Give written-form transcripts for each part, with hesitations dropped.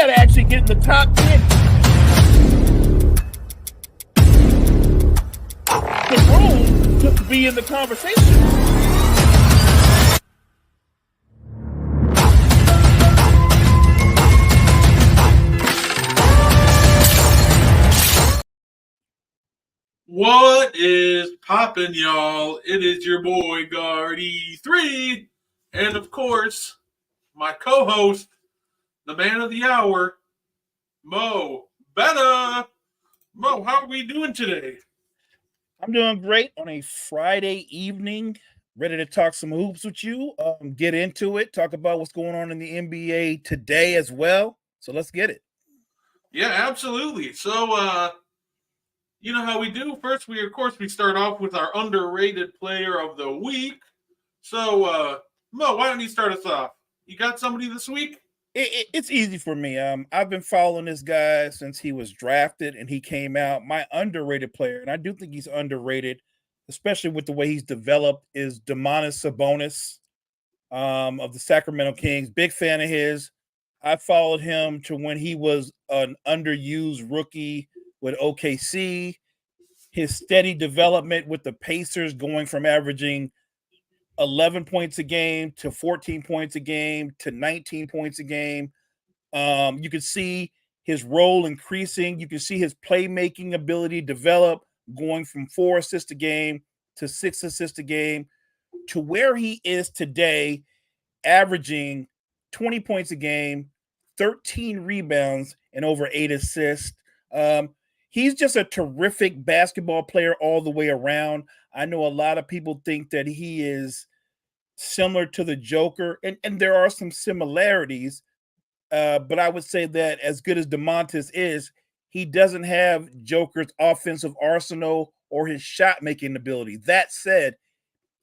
got to actually get in the top 10. The room to be in the conversation. What is poppin', y'all? It is your boy Guardy3, and of course, my co-host, the man of the hour, Mo Betta. Mo, how are we doing today? I'm doing great on a Friday evening. Ready to talk some hoops with you. Get into it. Talk about what's going on in the NBA today as well. So let's get it. Yeah, absolutely. So, you know how we do. First, we start off with our underrated player of the week. So, Mo, why don't you start us off? You got somebody this week? It's easy for me. I've been following this guy since he was drafted and he came out. My underrated player, and I do think he's underrated, especially with the way he's developed, is Domantas Sabonis of the Sacramento Kings. Big fan of his. I followed him to when he was an underused rookie with OKC. His steady development with the Pacers, going from averaging 11 points a game to 14 points a game to 19 points a game. You can see his role increasing. You can see his playmaking ability develop, going from 4 assists a game to 6 assists a game to where he is today, averaging 20 points a game, 13 rebounds, and over 8 assists. He's just a terrific basketball player all the way around. I know a lot of people think that he is similar to the Joker, and there are some similarities, but I would say that as good as Domantas is, he doesn't have Joker's offensive arsenal or his shot making ability. That said,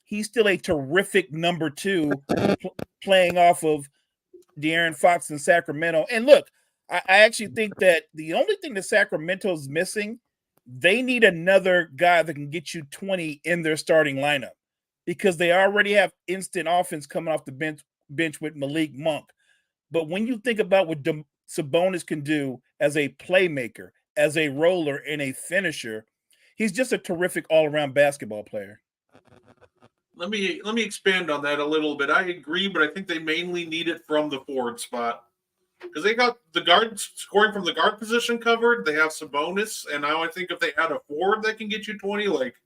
he's still a terrific number 2 playing off of De'Aaron Fox in Sacramento. And look, I actually think that the only thing that Sacramento is missing, they need another guy that can get you 20 in their starting lineup because they already have instant offense coming off the bench with Malik Monk. But when you think about what Sabonis can do as a playmaker, as a roller, and a finisher, he's just a terrific all-around basketball player. Let me expand on that a little bit. I agree, but I think they mainly need it from the forward spot because they got the guards scoring from the guard position covered. They have Sabonis, and now I think if they add a forward that can get you 20, like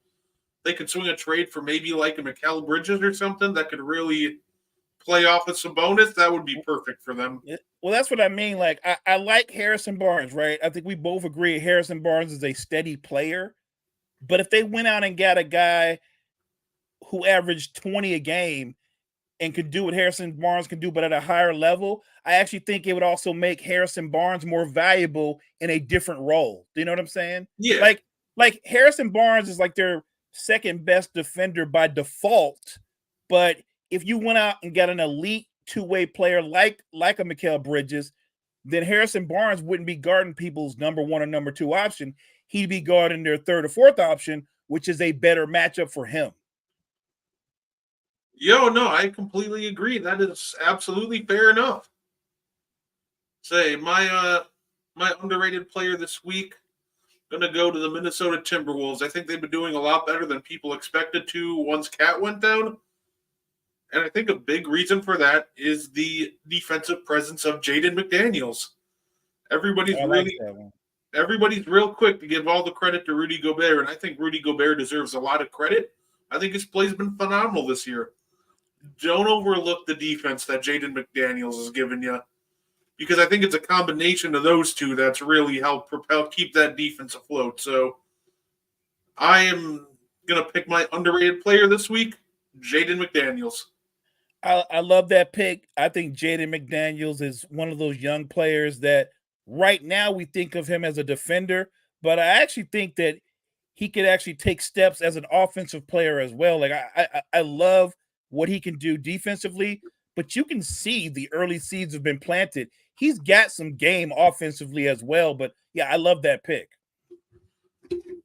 they could swing a trade for maybe like a Mikal Bridges or something that could really play off of Sabonis. That would be perfect for them. Well, that's what I mean. Like I like Harrison Barnes, right? I think we both agree Harrison Barnes is a steady player, but if they went out and got a guy who averaged 20 a game and could do what Harrison Barnes can do, but at a higher level, I actually think it would also make Harrison Barnes more valuable in a different role. Do you know what I'm saying? Yeah. Like Harrison Barnes is like their second best defender by default, but if you went out and got an elite two-way player like a Mikal Bridges, then Harrison Barnes wouldn't be guarding people's number 1 or number 2 option. He'd be guarding their 3rd or 4th option, which is a better matchup for him. No, I completely agree. That is absolutely fair enough. Say my underrated player this week gonna go to the Minnesota Timberwolves. I think they've been doing a lot better than people expected to once Cat went down. And I think a big reason for that is the defensive presence of Jaden McDaniels. Everybody's real quick to give all the credit to Rudy Gobert, and I think Rudy Gobert deserves a lot of credit. I think his play's been phenomenal this year. Don't overlook the defense that Jaden McDaniels has given you, because I think it's a combination of those two that's really helped keep that defense afloat. So I am going to pick my underrated player this week, Jaden McDaniels. I love that pick. I think Jaden McDaniels is one of those young players that right now we think of him as a defender, but I actually think that he could actually take steps as an offensive player as well. Like I love what he can do defensively, but you can see the early seeds have been planted. He's got some game offensively as well, but yeah, I love that pick.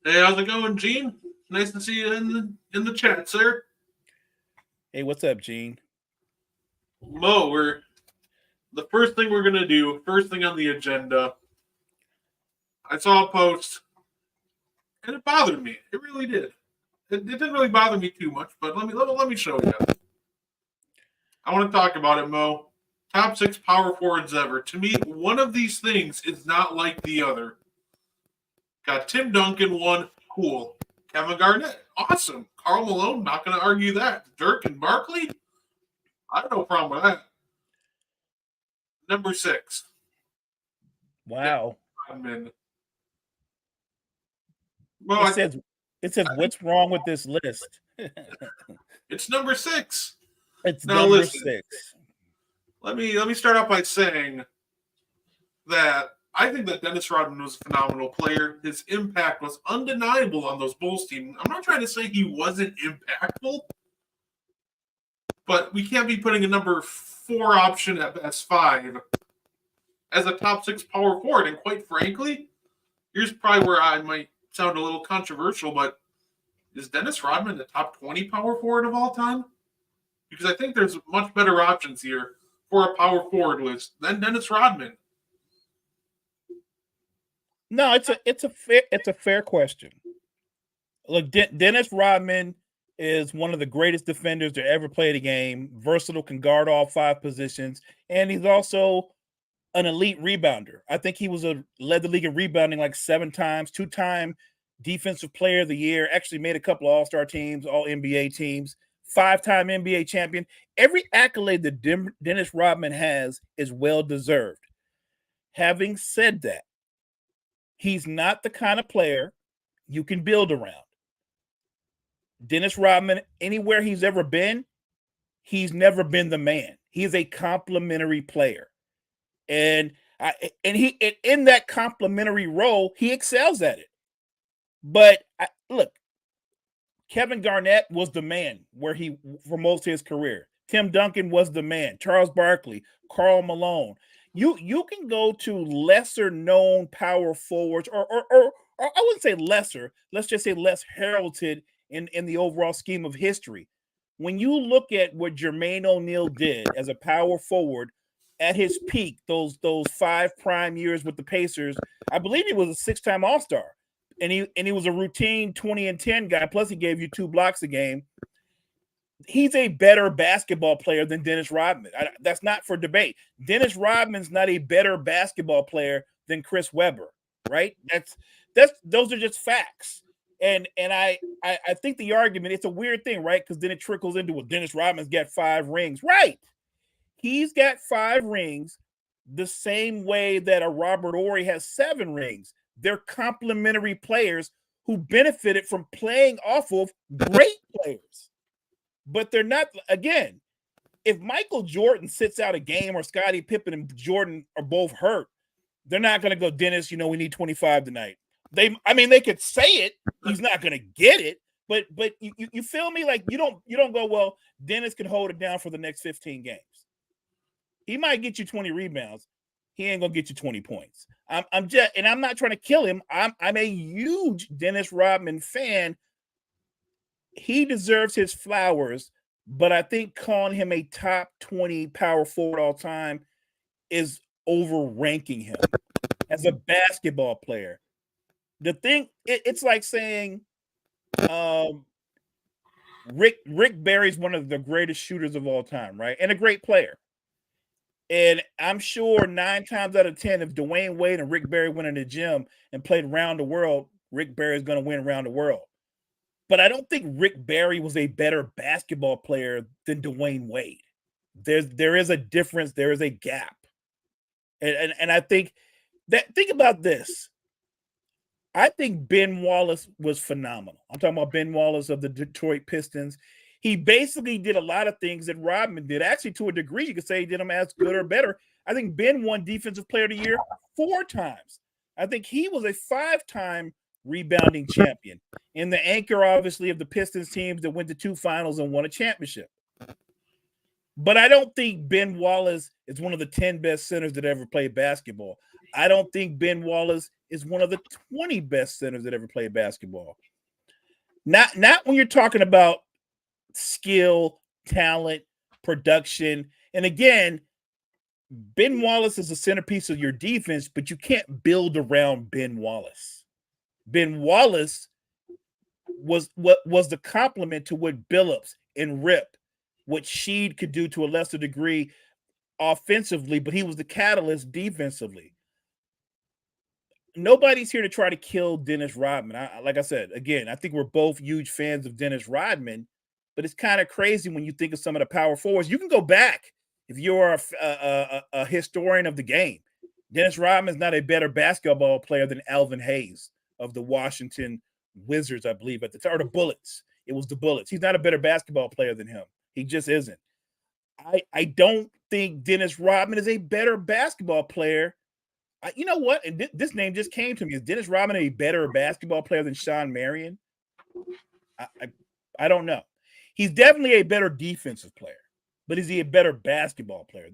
Hey, how's it going, Gene? Nice to see you in the chat, sir. Hey, what's up, Gene? Mo, we're the first thing we're going to do, first thing on the agenda, I saw a post, and it bothered me. It really did. It didn't really bother me too much, but let me show you. I want to talk about it, Mo. Top 6 power forwards ever. To me, one of these things is not like the other. Got Tim Duncan, one, cool. Kevin Garnett, awesome. Karl Malone, not going to argue that. Dirk and Barkley, I have no problem with that. Number 6. Wow. Rodman. It Well, says what's wrong with this list? it's number 6. It's Now number listen, 6. let me start off by saying that I think that Dennis Rodman was a phenomenal player. His impact was undeniable on those Bulls team. I'm not trying to say he wasn't impactful, but we can't be putting a number 4 option at best 5 as a top 6 power forward. And quite frankly, here's probably where I might sound a little controversial, but is Dennis Rodman the top 20 power forward of all time? Because I think there's much better options here for a power forward list than Dennis Rodman. No, it's a fair question. Look, Dennis Rodman is one of the greatest defenders to ever play the game. Versatile, can guard all 5 positions, and he's also an elite rebounder. I think he led the league in rebounding like 7 times, 2-time defensive player of the year, actually made a couple of all-star teams, all NBA teams, 5-time NBA champion. Every accolade that Dennis Rodman has is well-deserved. Having said that, he's not the kind of player you can build around. Dennis Rodman, anywhere he's ever been, he's never been the man. He's a complimentary player. And in that complimentary role, he excels at it. But look, Kevin Garnett was the man for most of his career. Tim Duncan was the man. Charles Barkley, Karl Malone. You can go to lesser known power forwards, or I wouldn't say lesser. Let's just say less heralded in the overall scheme of history. When you look at what Jermaine O'Neal did as a power forward at his peak, those 5 prime years with the Pacers, I believe he was a 6-time All-Star. And he was a routine 20 and 10 guy. Plus, he gave you 2 blocks a game. He's a better basketball player than Dennis Rodman. That's not for debate. Dennis Rodman's not a better basketball player than Chris Webber, right? Those are just facts. And I think the argument, it's a weird thing, right? Because then it trickles into, well, Dennis Rodman's got 5 rings, right? He's got 5 rings the same way that a Robert Horry has 7 rings. They're complementary players who benefited from playing off of great players. But they're not, again, if Michael Jordan sits out a game or Scottie Pippen and Jordan are both hurt, they're not going to go, Dennis, we need 25 tonight. They could say it. He's not going to get it. But you feel me? Like you don't go, well, Dennis can hold it down for the next 15 games. He might get you 20 rebounds. He ain't gonna get you 20 points. I'm not trying to kill him. I'm a huge Dennis Rodman fan. He deserves his flowers, but I think calling him a top 20 power forward all time is overranking him as a basketball player. The thing, it's like saying Rick Barry's one of the greatest shooters of all time, right? And a great player. And I'm sure 9 times out of 10, if Dwayne Wade and Rick Barry went in the gym and played around the world, Rick Barry is going to win around the world. But I don't think Rick Barry was a better basketball player than Dwayne Wade. There is a difference. There is a gap. And I think about this. I think Ben Wallace was phenomenal. I'm talking about Ben Wallace of the Detroit Pistons. He basically did a lot of things that Rodman did. Actually, to a degree, you could say he did them as good or better. I think Ben won Defensive Player of the Year 4 times. I think he was a 5-time rebounding champion and the anchor, obviously, of the Pistons teams that went to 2 finals and won a championship. But I don't think Ben Wallace is one of the 10 best centers that ever played basketball. I don't think Ben Wallace is one of the 20 best centers that ever played basketball. Not when you're talking about skill, talent, production. And again, Ben Wallace is the centerpiece of your defense, but you can't build around Ben Wallace. Ben Wallace was what was the complement to what Billups and Rip, what Sheed could do to a lesser degree offensively, but he was the catalyst defensively. Nobody's here to try to kill Dennis Rodman. Like I said, again, I think we're both huge fans of Dennis Rodman, but it's kind of crazy when you think of some of the power forwards. You can go back if you're a historian of the game. Dennis Rodman is not a better basketball player than Alvin Hayes of the Washington Wizards, I believe, at the time, or the Bullets. It was the Bullets. He's not a better basketball player than him. He just isn't. I don't think Dennis Rodman is a better basketball player. You know what? And this name just came to me. Is Dennis Rodman a better basketball player than Sean Marion? I don't know. He's definitely a better defensive player, but is he a better basketball player?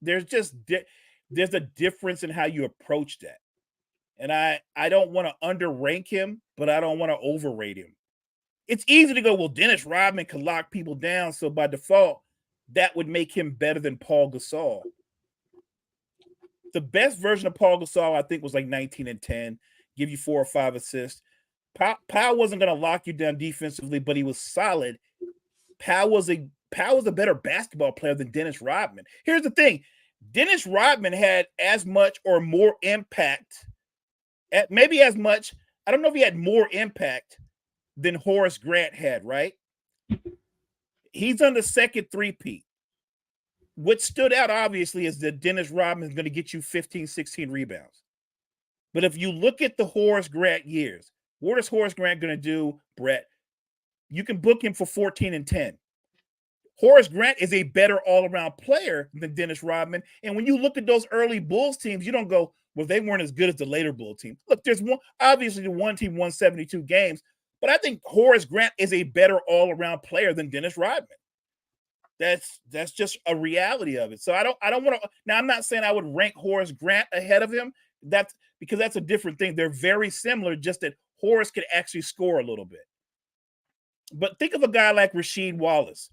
There's a difference in how you approach that. And I don't want to underrank him, but I don't want to overrate him. It's easy to go, well, Dennis Rodman can lock people down, so by default, that would make him better than Paul Gasol. The best version of Paul Gasol, I think, was like 19 and 10, give you 4 or 5 assists. Powell wasn't going to lock you down defensively, but he was solid. Powell was a better basketball player than Dennis Rodman. Here's the thing. Dennis Rodman had as much or more impact, maybe as much. I don't know if he had more impact than Horace Grant had, right? He's on the second three-peat. What stood out, obviously, is that Dennis Rodman is going to get you 15, 16 rebounds. But if you look at the Horace Grant years, what is Horace Grant going to do, Brett? You can book him for 14 and 10. Horace Grant is a better all-around player than Dennis Rodman. And when you look at those early Bulls teams, you don't go, well, they weren't as good as the later Bull team. Look, there's obviously the one team won 72 games, but I think Horace Grant is a better all-around player than Dennis Rodman. That's just a reality of it. So I don't want to. Now I'm not saying I would rank Horace Grant ahead of him. That's because that's a different thing. They're very similar, just that Horace could actually score a little bit. But think of a guy like Rasheed Wallace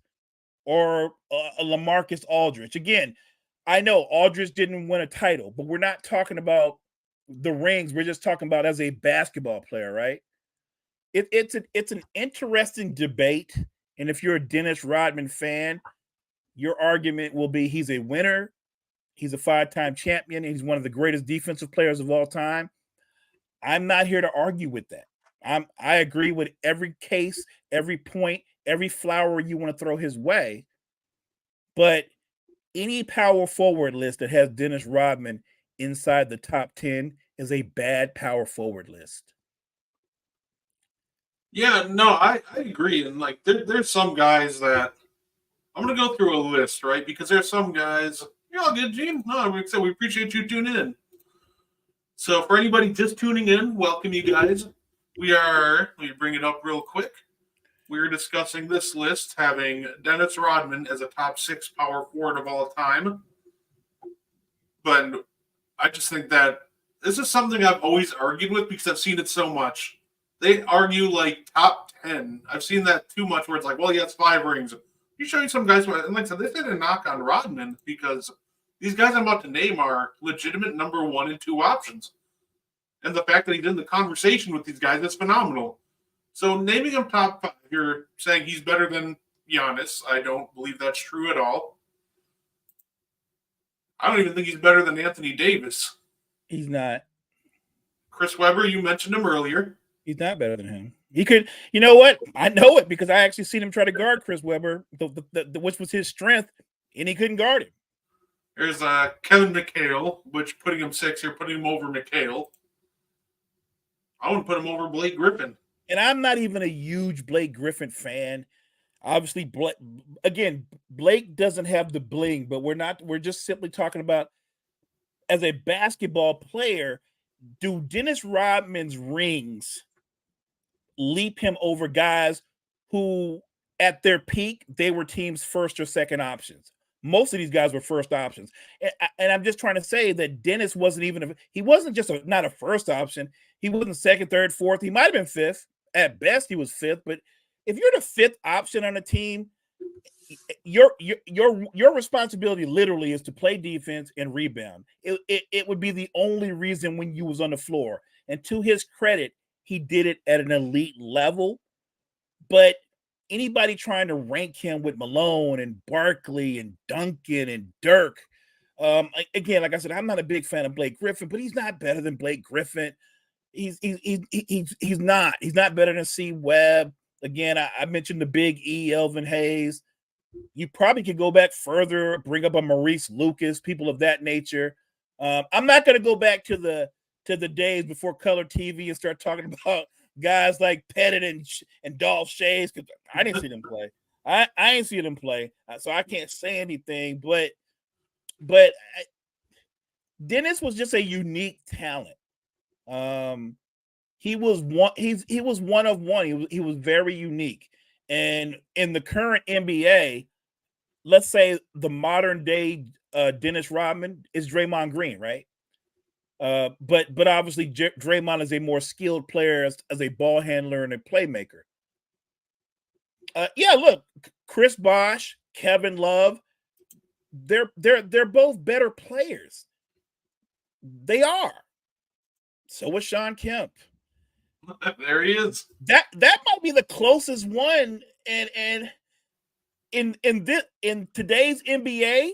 or a LaMarcus Aldridge. Again, I know Aldridge didn't win a title, but we're not talking about the rings. We're just talking about as a basketball player, right? It's an interesting debate. And if you're a Dennis Rodman fan, your argument will be he's a winner, he's a 5-time champion, and he's one of the greatest defensive players of all time. I'm not here to argue with that. I agree with every case, every point, every flower you want to throw his way. But any power forward list that has Dennis Rodman inside the top 10 is a bad power forward list. Yeah, no, I agree. And like there's some guys that I'm gonna go through a list, right? Because there's some guys, you're all good, Gene. No, we appreciate you tuning in. So for anybody just tuning in, welcome you guys. Let me bring it up real quick. We're discussing this list having Dennis Rodman as a top 6 power forward of all time. But I just think that this is something I've always argued with because I've seen it so much. They argue like top 10. I've seen that too much where it's like, well, he has 5 rings. You show you some guys, and like I said, this didn't knock on Rodman because these guys I'm about to name are legitimate number 1 and 2 options. And the fact that he's in the conversation with these guys is phenomenal. So naming him top 5, you're saying he's better than Giannis. I don't believe that's true at all. I don't even think he's better than Anthony Davis. He's not. Chris Webber, you mentioned him earlier. He's not better than him. He could, you know what? I know it because I actually seen him try to guard Chris Webber, which was his strength, and he couldn't guard him. There's Kevin McHale, which putting him 6 here, putting him over McHale. I want to put him over Blake Griffin. And I'm not even a huge Blake Griffin fan. Obviously, Blake doesn't have the bling, but we're just simply talking about as a basketball player, do Dennis Rodman's rings leap him over guys who at their peak, they were teams' first or second options? Most of these guys were first options. And I'm just trying to say that Dennis he wasn't just not a first option. He wasn't second, third, fourth. He might have been fifth. At best, he was fifth. But if you're the 5th option on a team, Your responsibility literally is to play defense and rebound. It would be the only reason when you was on the floor. And to his credit, he did it at an elite level. But anybody trying to rank him with Malone and Barkley and Duncan and Dirk, again, like I said, I'm not a big fan of Blake Griffin, but he's not better than Blake Griffin. He's not. He's not better than C. Webb. Again, I mentioned the Big E, Elvin Hayes. You probably could go back further, bring up a Maurice Lucas, people of that nature. I'm not going to go back to the days before color TV and start talking about guys like Pettit and Dolph Shays, because I didn't see them play. I ain't see them play, so I can't say anything. But Dennis was just a unique talent. He was one. He was one of one. He was very unique. And in the current NBA, let's say the modern day Dennis Rodman is Draymond Green, right? But obviously Draymond is a more skilled player as a ball handler and a playmaker. Yeah, look, Chris Bosh, Kevin Love, they're both better players. They are. So is Sean Kemp. There he is. That might be the closest one, and in today's NBA,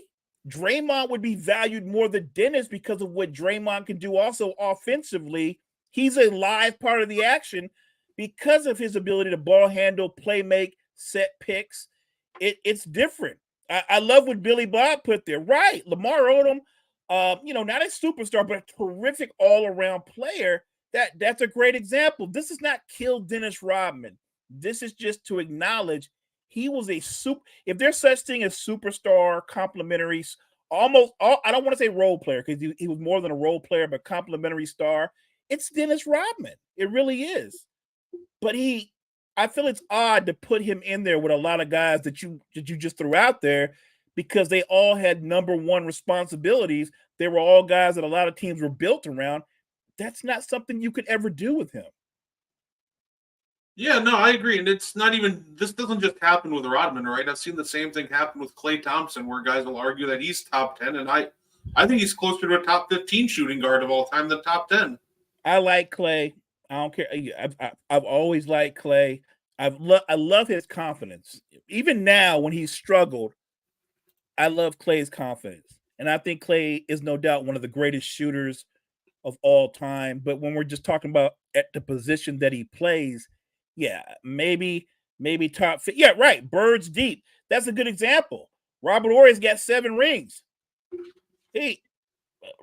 Draymond would be valued more than Dennis because of what Draymond can do also offensively. He's a live part of the action because of his ability to ball handle, play make, set picks. It's different. I love what Billy Bob put there. Right. Lamar Odom, not a superstar, but a terrific all-around player. That's a great example. This is not kill Dennis Rodman. This is just to acknowledge he was a if there's such thing as superstar, complimentary, I don't want to say role player because he was more than a role player, but complimentary star. It's Dennis Rodman. It really is. But I feel it's odd to put him in there with a lot of guys that you just threw out there because they all had number one responsibilities. They were all guys that a lot of teams were built around. That's not something you could ever do with him. Yeah, no, I agree. And it's not even, this doesn't just happen with Rodman, right? I've seen the same thing happen with Klay Thompson, where guys will argue that he's top 10. And I think he's closer to a top 15 shooting guard of all time than top 10. I like Klay. I don't care. I've always liked Klay. I love his confidence. Even now, when he's struggled, I love Klay's confidence. And I think Klay is no doubt one of the greatest shooters of all time. But when we're just talking about at the position that he plays, yeah, maybe top. Yeah, right. Birds deep. That's a good example. Robert Horry's got 7 rings.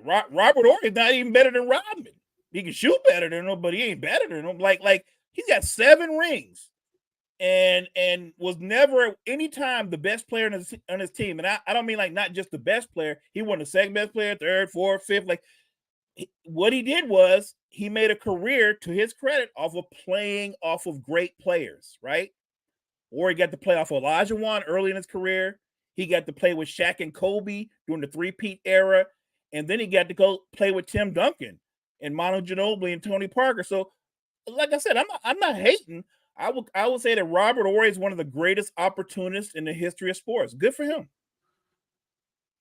Robert Horry's not even better than Rodman. He can shoot better than him, but he ain't better than him. Like he's got 7 rings, and was never any time the best player on his team. And I don't mean like not just the best player. He won the second best player, third, fourth, fifth. Like what he did was he made a career, to his credit, off of playing off of great players, right? Or he got to play off of Olajuwon early in his career. He got to play with Shaq and Kobe during the three-peat era. And then he got to go play with Tim Duncan and Manu Ginobili and Tony Parker. So, like I said, I'm not hating. I would say that Robert Horry is one of the greatest opportunists in the history of sports. Good for him.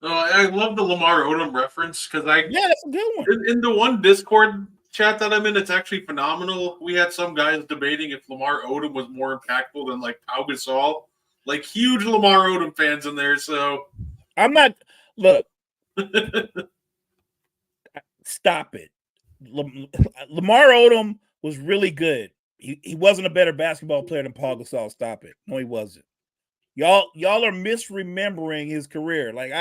I love the Lamar Odom reference because that's a good one. In the one Discord chat that I'm in, it's actually phenomenal. We had some guys debating if Lamar Odom was more impactful than like Pau Gasol. Like huge Lamar Odom fans in there. So I'm not. Look, stop it. Lamar Odom was really good. He wasn't a better basketball player than Paul Gasol. Stop it. No, he wasn't. Y'all are misremembering his career. Like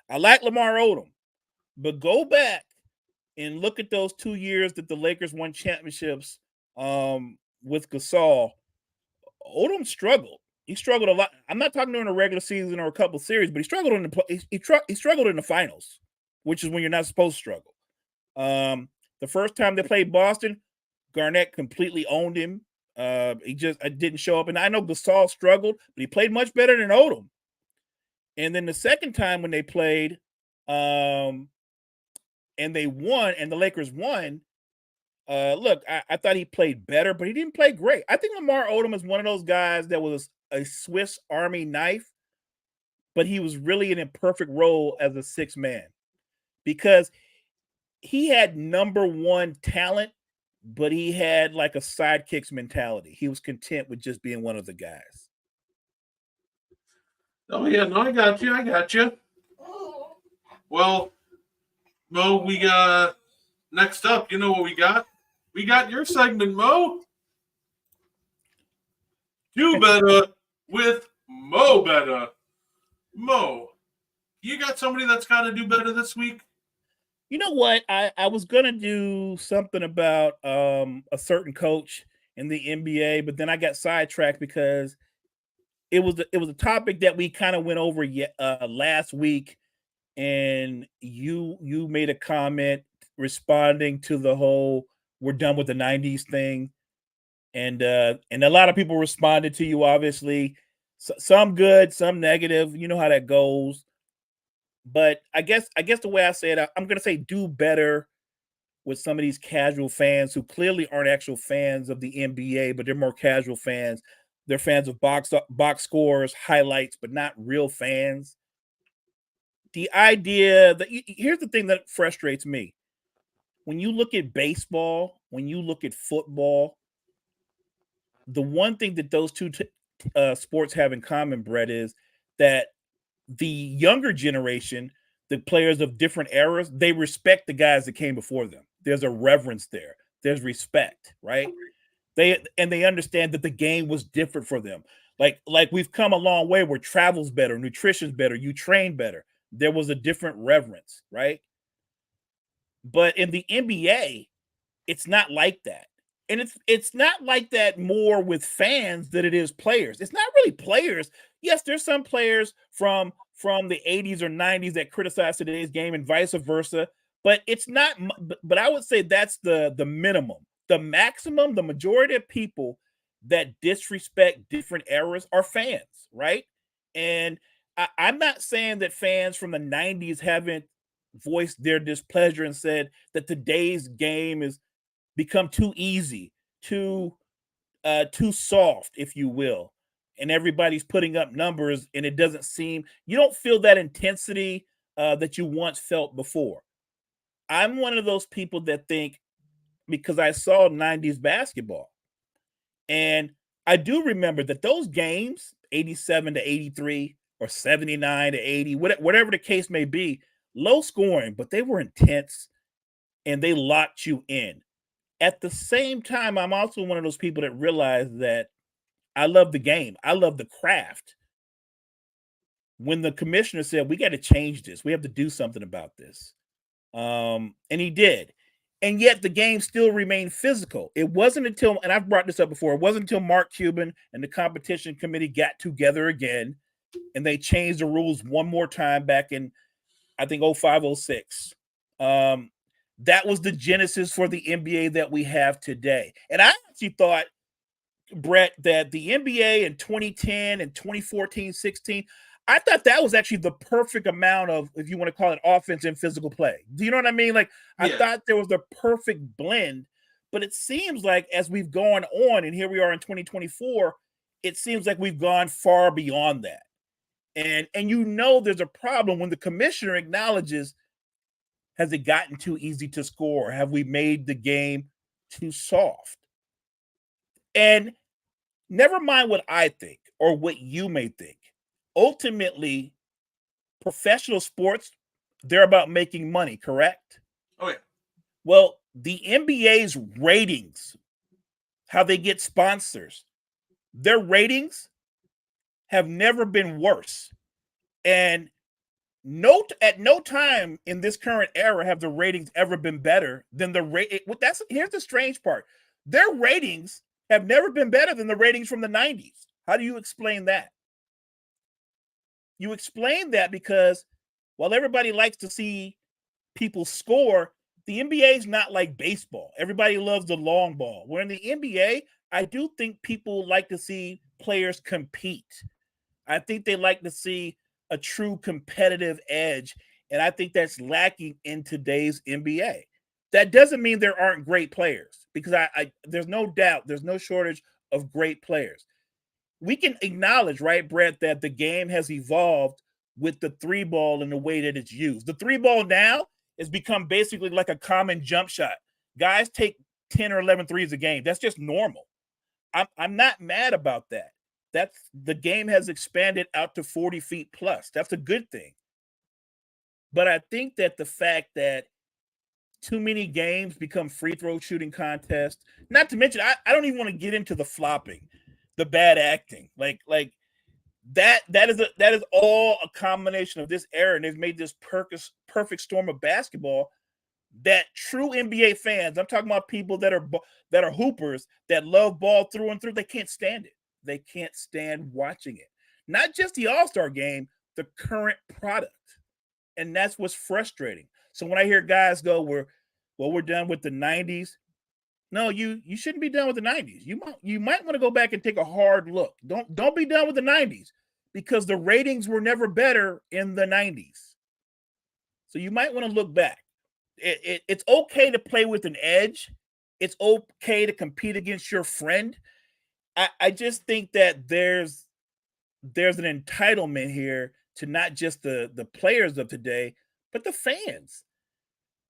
I like Lamar Odom, but go back and look at those 2 years that the Lakers won championships with Gasol. Odom struggled. He struggled a lot. I'm not talking during a regular season or a couple series, but he struggled in he struggled in the finals, which is when you're not supposed to struggle. The first time they played Boston, Garnett completely owned him. He just didn't show up. And I know Gasol struggled, but he played much better than Odom. And then the second time when they played, and they won, and the Lakers won, look, I thought he played better, but he didn't play great. I think Lamar Odom is one of those guys that was a Swiss Army knife but he was really in a perfect role as a sixth man because he had number one talent, but he had like a sidekicks mentality. He was content with just being one of the guys. Oh yeah, no, I got you. I got you. Well, Mo, we got next up. You know what we got? We got your segment, Mo. Do better with Mo better. Mo, you got somebody that's got to do better this week? You know what? I was gonna do something about a certain coach in the NBA, but then I got sidetracked because it was a topic that we kind of went over last week, and you made a comment responding to the whole "we're done with the '90s" thing, and a lot of people responded to you. Obviously, some good, some negative. You know how that goes. But I guess the way I say it, I'm gonna say do better with some of these casual fans who clearly aren't actual fans of the NBA, but they're more casual fans. They're fans of box scores, highlights, but not real fans. The idea that here's the thing that frustrates me. When you look at baseball, when you look at football, the one thing that those two sports have in common, Brett, is that the younger generation, the players of different eras, they respect the guys that came before them. There's a reverence there. There's respect, right? They understand that the game was different for them. Like we've come a long way where travel's better, nutrition's better, you train better. There was a different reverence, right? But in the NBA, it's not like that. And it's not like that more with fans than it is players. It's not really players. Yes, there's some players from the 80s or 90s that criticize today's game and vice versa, but it's not but I would say that's the minimum. The maximum, the majority of people that disrespect different eras are fans, right? And I'm not saying that fans from the 90s haven't voiced their displeasure and said that today's game is become too easy, too soft, if you will. And everybody's putting up numbers, and it doesn't seem you don't feel that intensity that you once felt before. I'm one of those people that think because I saw '90s basketball, and I do remember that those games, 87 to 83 or 79 to 80, whatever the case may be, low scoring, but they were intense and they locked you in. At the same time, I'm also one of those people that realize that I love the game. I love the craft. When the commissioner said, we got to change this, we have to do something about this. And he did. And yet the game still remained physical. It wasn't until, and I've brought this up before, it wasn't until Mark Cuban and the competition committee got together again and they changed the rules one more time back in, I think, 05, 06. That was the genesis for the NBA that we have today. And I actually thought, Brett, that the NBA in 2010 and 2014, 16, I thought that was actually the perfect amount of, if you want to call it, offense and physical play. Do you know what I mean? Like, I Yeah. thought there was the perfect blend, but it seems like as we've gone on, and here we are in 2024, it seems like we've gone far beyond that. And you know there's a problem when the commissioner acknowledges, has it gotten too easy to score? Have we made the game too soft? And never mind what I think or what you may think. Ultimately, professional sports, they're about making money, correct? Oh yeah. Well, the NBA's ratings, how they get sponsors, their ratings have never been worse. And at no time in this current era have the ratings ever been better than the rate. That's here's the strange part: their ratings have never been better than the ratings from the '90s. How do you explain that? You explain that because while everybody likes to see people score, the NBA is not like baseball. Everybody loves the long ball. Where in the NBA, I do think people like to see players compete. I think they like to see a true competitive edge. And I think that's lacking in today's NBA. That doesn't mean there aren't great players because I there's no doubt, there's no shortage of great players. We can acknowledge, right, Brett, that the game has evolved with the three ball and the way that it's used. The three ball now has become basically like a common jump shot. Guys take 10 or 11 threes a game. That's just normal. I'm not mad about that. That's the game has expanded out to 40 feet plus. That's a good thing. But I think that the fact that too many games become free throw shooting contests, not to mention, I don't even want to get into the flopping, the bad acting. Like that is all a combination of this era, and they've made this perfect storm of basketball that true NBA fans, I'm talking about people that are hoopers that love ball through and through, they can't stand it. They can't stand watching it. Not just the All-Star game, the current product. And that's what's frustrating. So when I hear guys go, we're done with the 90s. No, you shouldn't be done with the 90s. You might want to go back and take a hard look. Don't be done with the 90s because the ratings were never better in the 90s. So you might want to look back. It's okay to play with an edge. It's okay to compete against your friend. I just think that there's an entitlement here to not just the players of today, but the fans.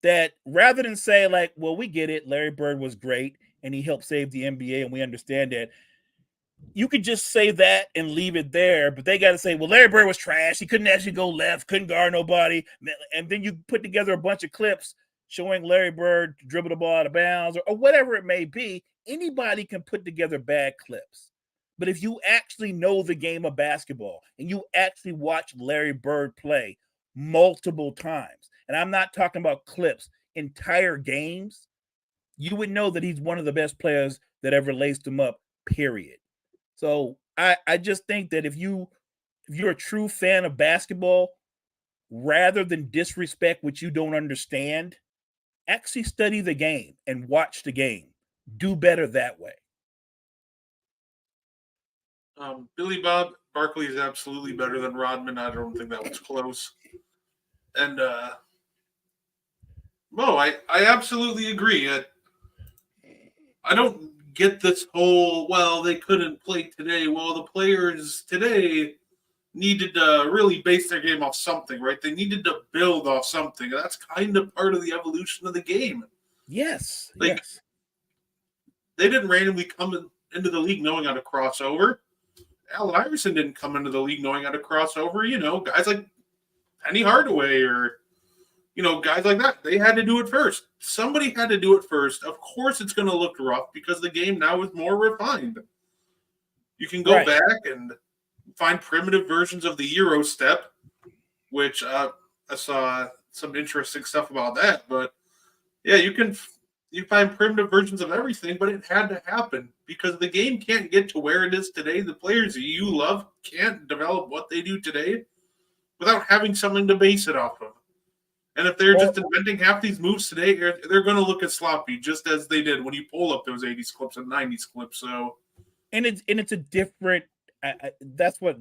That rather than say like, well, we get it, Larry Bird was great and he helped save the NBA, and we understand that. You could just say that and leave it there, but they got to say, well, Larry Bird was trash. He couldn't actually go left, couldn't guard nobody. And then you put together a bunch of clips showing Larry Bird dribble the ball out of bounds or whatever it may be. Anybody can put together bad clips. But if you actually know the game of basketball and you actually watch Larry Bird play multiple times, and I'm not talking about clips, entire games, you would know that he's one of the best players that ever laced him up, period. So I just think that if you're a true fan of basketball, rather than disrespect what you don't understand, actually study the game and watch the game. Do better that way. Billy Bob Barkley is absolutely better than Rodman. I don't think that was close. And Mo, I absolutely agree. I don't get this whole, well, they couldn't play today. Well, the players today needed to really base their game off something, right? They needed to build off something. And that's kind of part of the evolution of the game. Yes, Like, yes. they didn't randomly come into the league knowing how to cross over. Allen Iverson didn't come into the league knowing how to cross over. You know, guys like Penny Hardaway or, you know, guys like that. They had to do it first. Somebody had to do it first. Of course, it's going to look rough because the game now is more refined. You can go Right. back and find primitive versions of the Euro step, which I saw some interesting stuff about that. But yeah, you find primitive versions of everything, but it had to happen because the game can't get to where it is today. The players you love can't develop what they do today without having something to base it off of. And if they're just inventing half these moves today, they're going to look as sloppy, just as they did when you pull up those 80s clips and 90s clips. So, and it's a different. That's what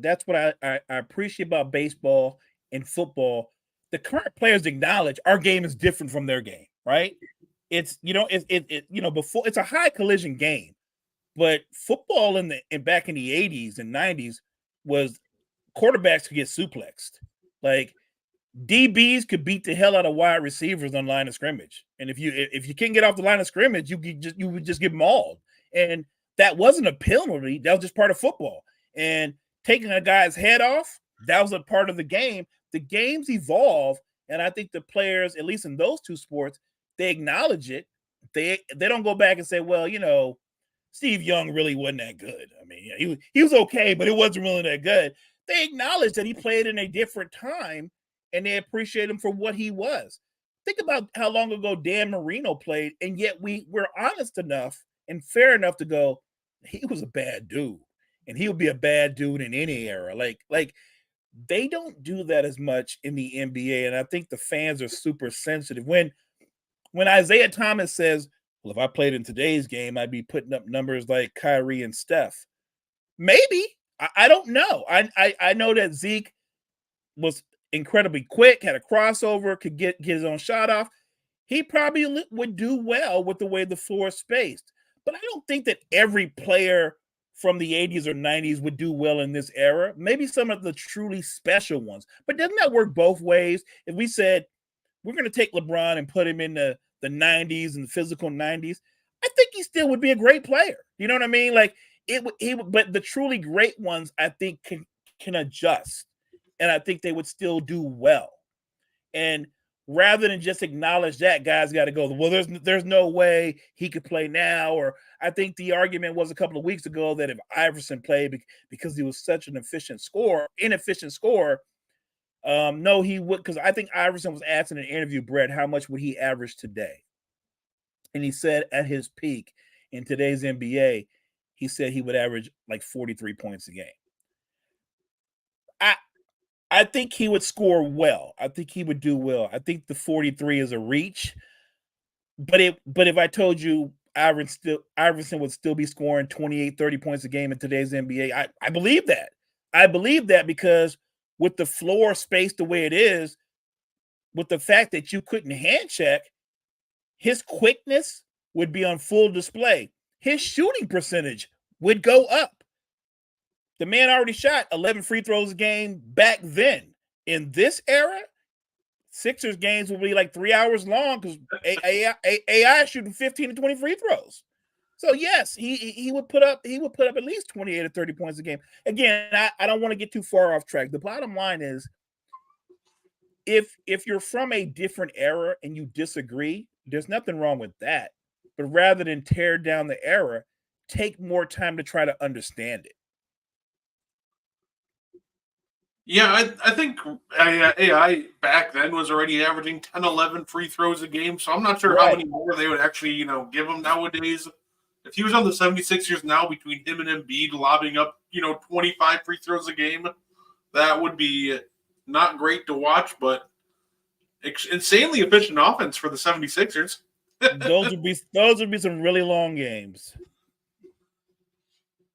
I appreciate about baseball and football. The current players acknowledge our game is different from their game, right? It's before it's a high collision game, but football in back in the 80s and 90s was quarterbacks could get suplexed. Like DBs could beat the hell out of wide receivers on line of scrimmage, and if you can't get off the line of scrimmage, you would just get mauled, and that wasn't a penalty. That was just part of football. And taking a guy's head off, that was a part of the game. The games evolve, and I think the players, at least in those two sports, they acknowledge it. They don't go back and say, well, Steve Young really wasn't that good. I mean, yeah, he was okay, but it wasn't really that good. They acknowledge that he played in a different time, and they appreciate him for what he was. Think about how long ago Dan Marino played, and yet we're honest enough and fair enough to go, he was a bad dude, and he would be a bad dude in any era. Like they don't do that as much in the NBA, and I think the fans are super sensitive. When Isaiah Thomas says, well, if I played in today's game, I'd be putting up numbers like Kyrie and Steph. Maybe. I don't know. I know that Zeke was incredibly quick, had a crossover, could get his own shot off. He probably would do well with the way the floor is spaced. But I don't think that every player from the 80s or 90s would do well in this era. Maybe some of the truly special ones. But doesn't that work both ways? If we said we're going to take LeBron and put him in the 90s and the physical 90s, I think he still would be a great player. You know what I mean? Like but the truly great ones, I think, can adjust, and I think they would still do well. And rather than just acknowledge that, guys got to go, well, there's no way he could play now. Or I think the argument was a couple of weeks ago that if Iverson played because he was such an inefficient scorer, no, he would, because I think Iverson was asked in an interview, Brett, how much would he average today? And he said at his peak in today's NBA, he said he would average like 43 points a game. I think he would score well. I think he would do well. I think the 43 is a reach. But if I told you Iverson would still be scoring 28, 30 points a game in today's NBA, I believe that. I believe that because with the floor spaced the way it is, with the fact that you couldn't hand check, his quickness would be on full display. His shooting percentage would go up. The man already shot 11 free throws a game back then. In this era, Sixers games will be like 3 hours long because AI is shooting 15 to 20 free throws. So yes, he would put up at least 28 or 30 points a game. Again, I don't want to get too far off track. The bottom line is, if you're from a different era and you disagree, there's nothing wrong with that. But rather than tear down the era, take more time to try to understand it. Yeah, I think AI back then was already averaging 10, 11 free throws a game, so I'm not sure how many more they would actually, give him nowadays. If he was on the 76ers now, between him and Embiid lobbing up, 25 free throws a game, that would be not great to watch, but insanely efficient offense for the 76ers. those would be some really long games.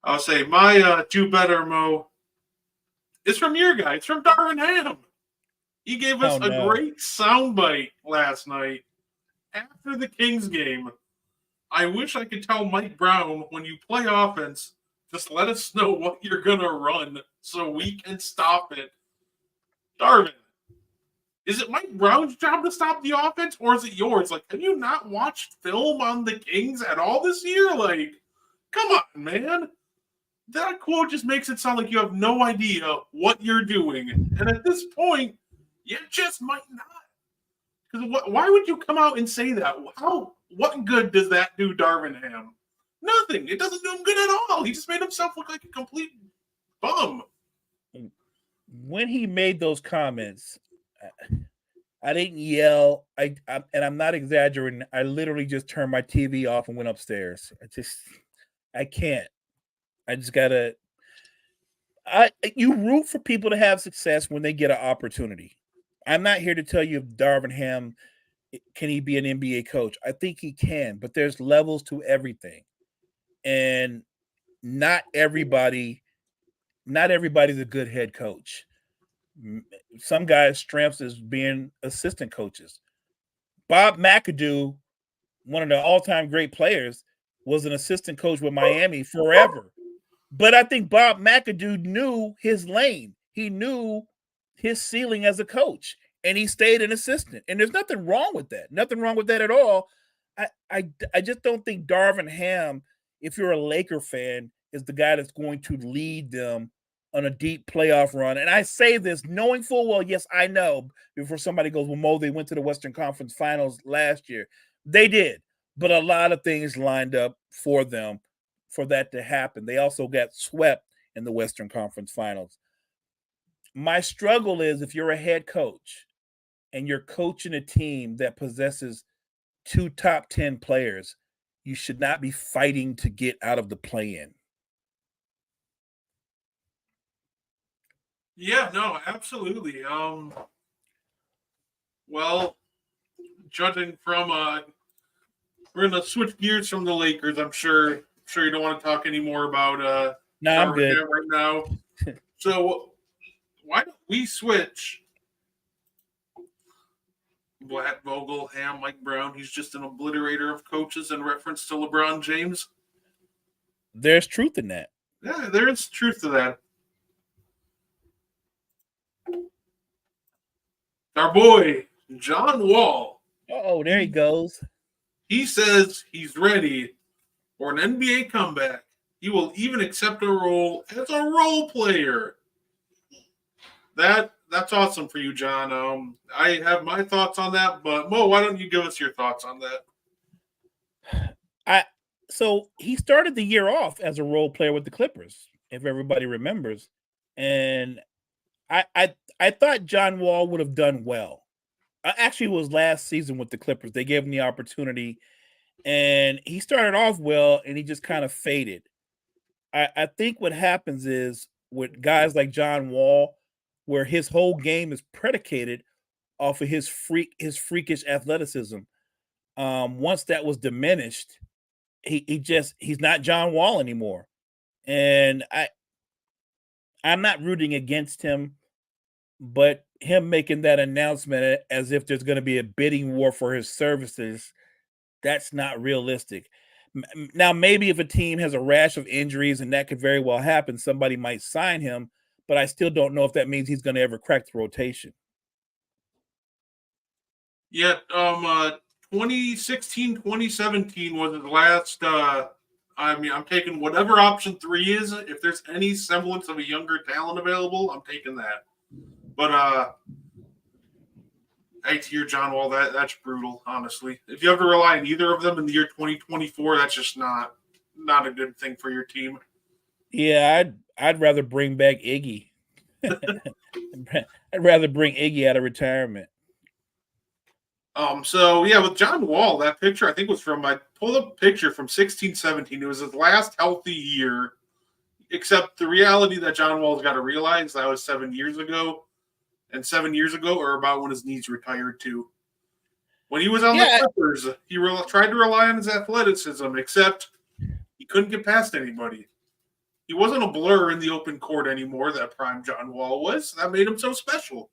I'll say my two better, Mo, it's from your guy. It's from Darvin Ham. He gave us a great soundbite last night after the Kings game. I wish I could tell Mike Brown, when you play offense, just let us know what you're going to run so we can stop it. Darvin, is it Mike Brown's job to stop the offense, or is it yours? Like, have you not watched film on the Kings at all this year? Like, come on, man. That quote just makes it sound like you have no idea what you're doing. And at this point, you just might not. Because why would you come out and say that? What good does that do Darvin Ham? Nothing. It doesn't do him good at all. He just made himself look like a complete bum. When he made those comments, I didn't yell. And I'm not exaggerating. I literally just turned my TV off and went upstairs. I can't. I just gotta. You root for people to have success when they get an opportunity. I'm not here to tell you if Darvin Ham can he be an NBA coach. I think he can, but there's levels to everything, and not everybody's a good head coach. Some guys' strengths is being assistant coaches. Bob McAdoo, one of the all-time great players, was an assistant coach with Miami forever. But I think Bob McAdoo knew his lane. He knew his ceiling as a coach, and he stayed an assistant. And there's nothing wrong with that. Nothing wrong with that at all. I just don't think Darvin Ham, if you're a Laker fan, is the guy that's going to lead them on a deep playoff run. And I say this knowing full well, yes, I know, before somebody goes, well, Mo, they went to the Western Conference Finals last year. They did. But a lot of things lined up for them for that to happen. They also got swept in the Western Conference Finals. My struggle is, if you're a head coach and you're coaching a team that possesses 2 top 10 players, you should not be fighting to get out of the play-in. Yeah, no, absolutely. Well, judging from we're gonna switch gears from the Lakers. I'm sure you don't want to talk anymore about No, I'm good right now. So why don't we switch? Blatt, Vogel, Ham, Mike Brown. He's just an obliterator of coaches in reference to LeBron James. There's truth in that. Yeah, there is truth to that. Our boy, John Wall, Oh, there he he, goes. he says he's ready for an NBA comeback. He will even accept a role as a role player. That's awesome for you, John. I have my thoughts on that, but Mo, why don't you give us your thoughts on that? I so he started the year off as a role player with the Clippers, if everybody remembers, and I I I thought John Wall would have done well. Actually, it was last season with the Clippers. They gave him the opportunity, and he started off well, and he just kind of faded. I think what happens is with guys like John Wall, where his whole game is predicated off of his freakish athleticism. Once that was diminished, he's not John Wall anymore. And I'm not rooting against him, but him making that announcement as if there's going to be a bidding war for his services, that's not realistic. Now, maybe if a team has a rash of injuries, and that could very well happen, somebody might sign him, but I still don't know if that means he's going to ever crack the rotation. Yeah, 2016, 2017 was his last. I mean, I'm taking whatever option 3 is. If there's any semblance of a younger talent available, I'm taking that. But I hear John Wall. That's brutal, honestly. If you have to rely on either of them in the year 2024, that's just not a good thing for your team. Yeah, I'd rather bring back Iggy. I'd rather bring Iggy out of retirement. So yeah, with John Wall, that picture I think was from I pulled up a picture from 16-17. It was his last healthy year, except the reality that John Wall's got to realize that was 7 years ago, and 7 years ago are about when his knees retired too. When he was on the Yeah, Clippers, he tried to rely on his athleticism, except he couldn't get past anybody. He wasn't a blur in the open court anymore. That prime John Wall was. That made him so special.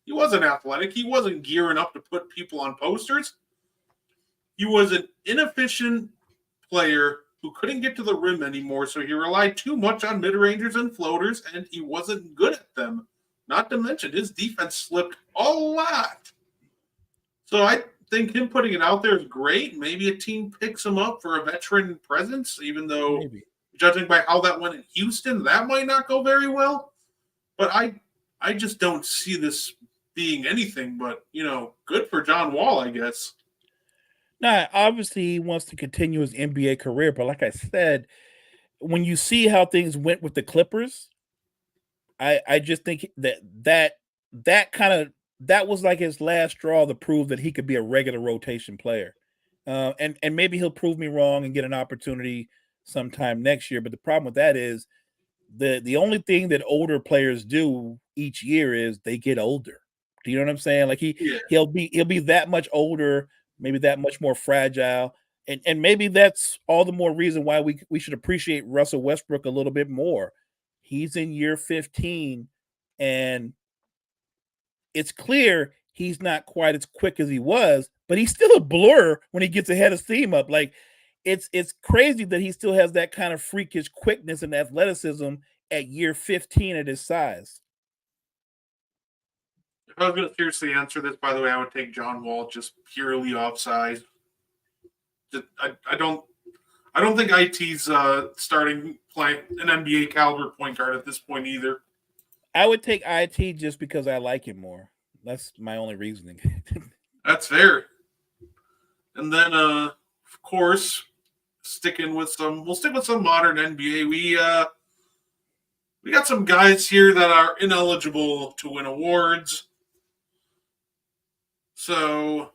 He wasn't athletic. He wasn't gearing up to put people on posters. He was an inefficient player who couldn't get to the rim anymore, so he relied too much on mid-rangers and floaters, and he wasn't good at them. Not to mention, his defense slipped a lot. So I think him putting it out there is great. Maybe a team picks him up for a veteran presence, even though, maybe. judging by how that went in Houston, that might not go very well. But I just don't see this being anything but, good for John Wall, I guess. Now, obviously, he wants to continue his NBA career, but like I said, when you see how things went with the Clippers, I just think that kind of that was like his last straw to prove that he could be a regular rotation player. And maybe he'll prove me wrong and get an opportunity sometime next year. But the problem with that is the only thing that older players do each year is they get older. Do you know what I'm saying? Like Yeah. he'll be that much older, maybe that much more fragile. And maybe that's all the more reason why we should appreciate Russell Westbrook a little bit more. He's in year 15, and it's clear he's not quite as quick as he was, but he's still a blur when he gets ahead of steam up. Like it's crazy that he still has that kind of freakish quickness and athleticism at year 15 at his size. If I was going to seriously answer this, by the way, I would take John Wall just purely off size. I don't think IT's starting playing an NBA caliber point guard at this point either. I would take IT just because I like him more. That's my only reasoning. That's fair. And then, of course, we'll stick with some modern NBA. We got some guys here that are ineligible to win awards. So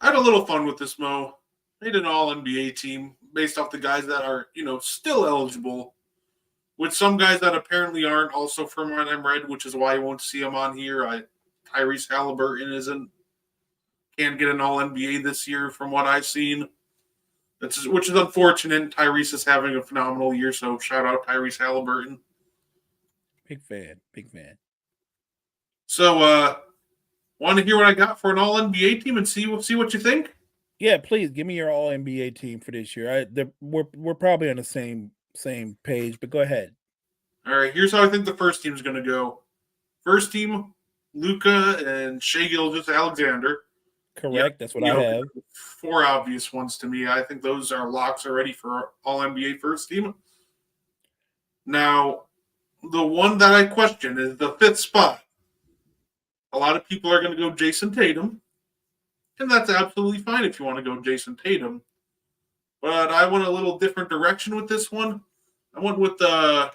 I had a little fun with this, Mo. Made an all NBA team based off the guys that are, still eligible, with some guys that apparently aren't also from what I'm read, which is why you won't see them on here. Tyrese Halliburton can't get an all NBA this year from what I've seen. Which is unfortunate. Tyrese is having a phenomenal year, so shout out Tyrese Halliburton. Big fan, big fan. So, want to hear what I got for an All NBA team and see what you think? Yeah, please give me your all NBA team for this year. We're probably on the same page, but go ahead. All right, here's how I think the first team's going to go. First team, Luca and Shea Gilgeous-Alexander. Yep, Correct. That's what I have. four obvious ones to me. I think those are locks already for All NBA first team. Now, the one that I question is the fifth spot. A lot of people are going to go Jason Tatum, and that's absolutely fine if you want to go Jason Tatum. But I went a little different direction with this one. I went with the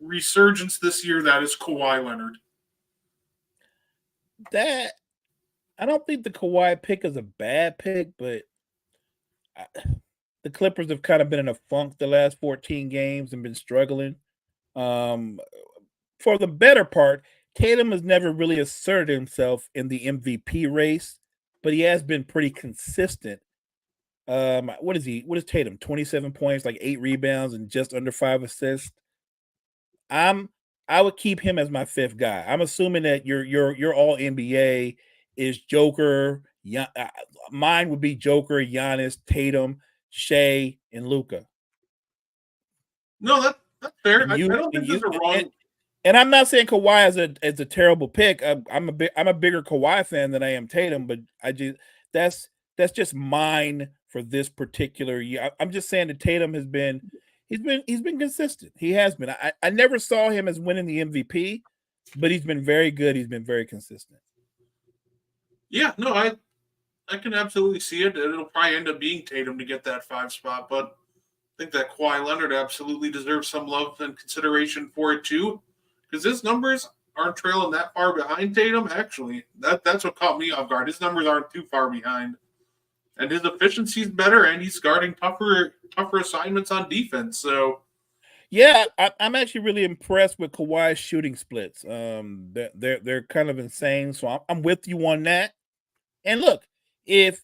resurgence this year that is Kawhi Leonard. That I don't think the Kawhi pick is a bad pick, but I, the Clippers have kind of been in a funk the last 14 games and been struggling. Um, for the better part, Tatum has never really asserted himself in the MVP race, but he has been pretty consistent. What is he? What is Tatum? 27 points, like 8 rebounds, and just under 5 assists. I'm I would keep him as my fifth guy. I'm assuming that your all NBA is Joker. Mine would be Joker, Giannis, Tatum, Shea, and Luca. No, that's fair. And I you don't and think there's you a wrong. and I'm not saying Kawhi is a terrible pick. I'm a bigger Kawhi fan than I am Tatum, but that's that's just mine for this particular year. I'm just saying that Tatum he's been consistent. He has been. I never saw him as winning the MVP, but he's been very good. He's been very consistent. Yeah, no, I can absolutely see it. It'll probably end up being Tatum to get that five spot, but I think that Kawhi Leonard absolutely deserves some love and consideration for it too, because his numbers aren't trailing that far behind Tatum. Actually, that's what caught me off guard. His numbers aren't too far behind, and his efficiency's better, and he's guarding tougher assignments on defense. So Yeah, I'm actually really impressed with Kawhi's shooting splits. They're kind of insane. So I'm with you on that. And look, if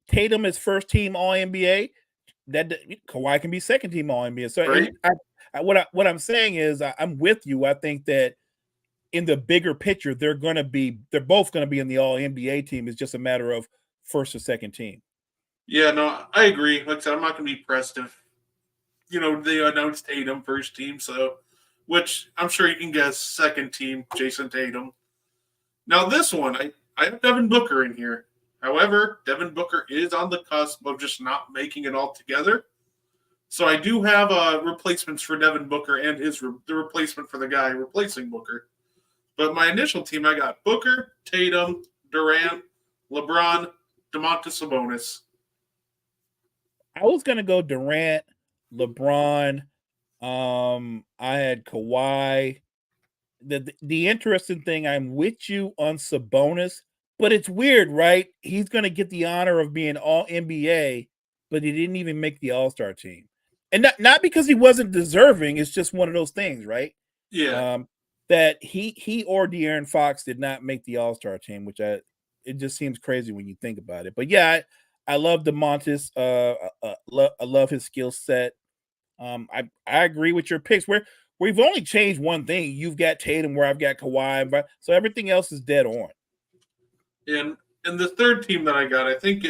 Tatum is first team All NBA, that Kawhi can be second team All NBA. So right, what I'm saying is I'm with you. I think that in the bigger picture, they're both gonna be in the All NBA team. It's just a matter of first or second team. yeah, no, I agree. Like I said, I'm not going to be pressed if they announced Tatum first team. So, which I'm sure you can guess, second team Jason Tatum. Now this one, I have Devin Booker in here. However, Devin Booker is on the cusp of just not making it all together. So I do have replacements for Devin Booker and the replacement for the guy replacing Booker. But my initial team, I got Booker, Tatum, Durant, LeBron, DeMontis Sabonis. I was gonna go Durant, LeBron. I had Kawhi. The interesting thing, I'm with you on Sabonis, but it's weird, right? He's going to get the honor of being All NBA, but he didn't even make the All Star team, and not because he wasn't deserving. It's just one of those things, right? Yeah, Um, that he or De'Aaron Fox did not make the All Star team, which it just seems crazy when you think about it. But yeah, I love DeMontis. I love his skill set. I agree with your picks. We've only changed one thing. You've got Tatum where I've got Kawhi, but so everything else is dead on. and the third team that I got, I think